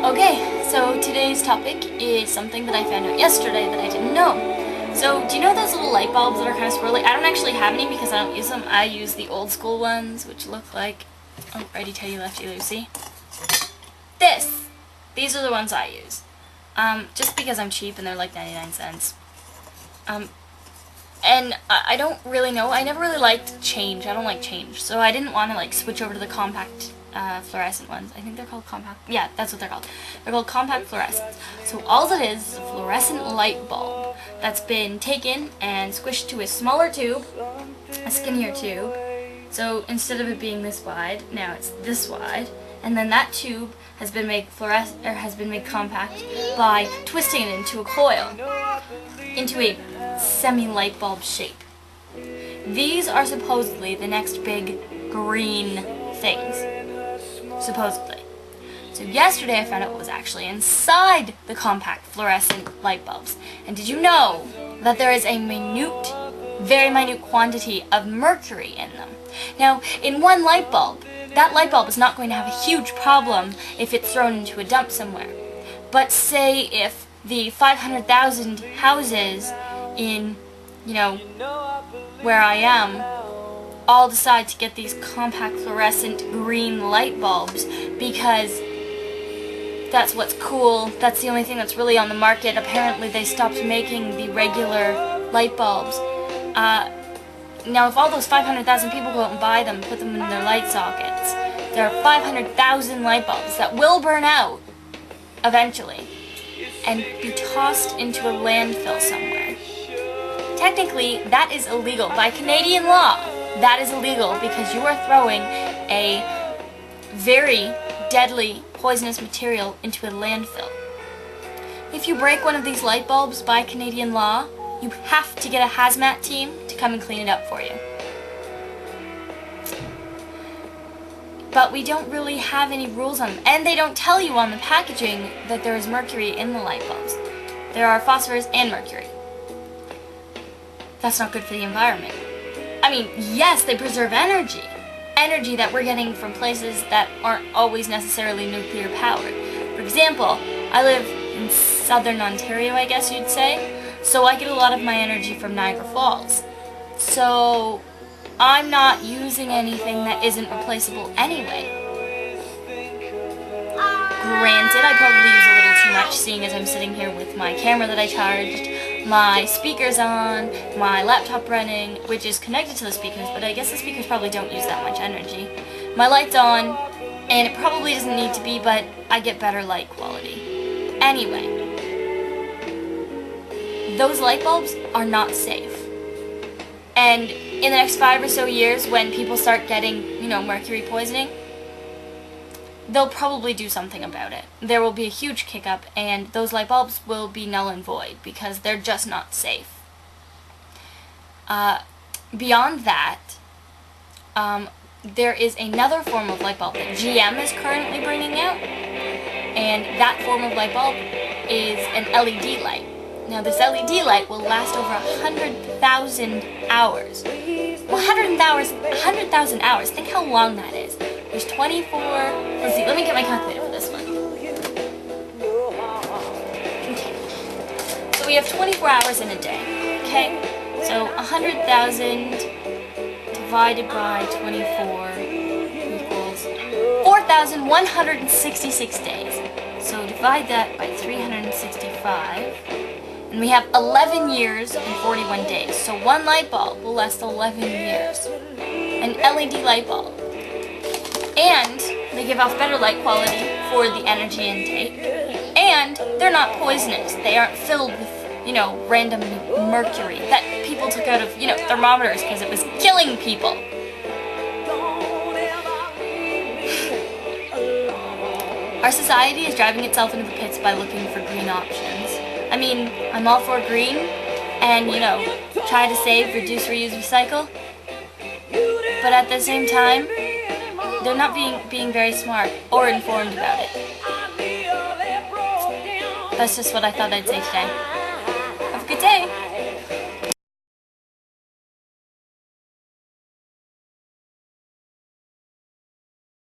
Okay, so today's topic is something that I found out yesterday that I didn't know. So, do you know those little light bulbs that are kind of swirly? I don't actually have any because I don't use them. I use the old school ones, which look like, oh, righty tighty lefty loosey. These are the ones I use. Just because I'm cheap and they're like 99 cents. And I don't really know. I never really liked change. I don't like change. So I didn't want to like switch over to the compact fluorescent ones. I think they're called compact. Yeah, that's what they're called. They're called compact fluorescents. So all it is a fluorescent light bulb that's been taken and squished to a smaller tube, a skinnier tube. So instead of it being this wide, now it's this wide. And then that tube has been made compact by twisting it into a coil, into a semi-light bulb shape. These are supposedly the next big green things. Supposedly. So yesterday I found out what was actually inside the compact fluorescent light bulbs. And did you know that there is a minute, very minute quantity of mercury in them? Now, in one light bulb, that light bulb is not going to have a huge problem if it's thrown into a dump somewhere. But say if the 500,000 houses in, where I am, all decide to get these compact fluorescent green light bulbs because that's what's cool, that's the only thing that's really on the market. Apparently they stopped making the regular light bulbs. Now if all those 500,000 people go out and buy them, put them in their light sockets, there are 500,000 light bulbs that will burn out eventually and be tossed into a landfill somewhere. Technically, that is illegal. By Canadian law, that is illegal because you are throwing a very deadly, poisonous material into a landfill. If you break one of these light bulbs by Canadian law, you have to get a hazmat team to come and clean it up for you. But we don't really have any rules on them. And they don't tell you on the packaging that there is mercury in the light bulbs. There are phosphorus and mercury. That's not good for the environment. I mean, yes, they preserve energy. Energy that we're getting from places that aren't always necessarily nuclear powered. For example, I live in southern Ontario, I guess you'd say. So I get a lot of my energy from Niagara Falls. So I'm not using anything that isn't replaceable anyway. Granted, I probably use a little too much seeing as I'm sitting here with my camera that I charged, my speakers on, my laptop running, which is connected to the speakers, but I guess the speakers probably don't use that much energy. My light's on, and it probably doesn't need to be, but I get better light quality. Anyway, those light bulbs are not safe. And in the next 5 or so years, when people start getting, mercury poisoning, they'll probably do something about it. There will be a huge kick-up, and those light bulbs will be null and void because they're just not safe. Beyond that, there is another form of light bulb that GM is currently bringing out, and that form of light bulb is an LED light. Now this LED light will last over 100,000 hours. Well, 100,000 hours. Think how long that is. There's 24... Let's see, let me get my calculator for this one. Okay. So we have 24 hours in a day, okay? So 100,000 divided by 24 equals 4,166 days. So divide that by 365. And we have 11 years and 41 days. So one light bulb will last 11 years. An LED light bulb. And they give off better light quality for the energy intake. And they're not poisonous. They aren't filled with, random mercury that people took out of, thermometers because it was killing people. Our society is driving itself into the pits by looking for green options. I mean, I'm all for green, and, try to save, reduce, reuse, recycle. But at the same time, they're not being very smart or informed about it. That's just what I thought I'd say today. Have a good day!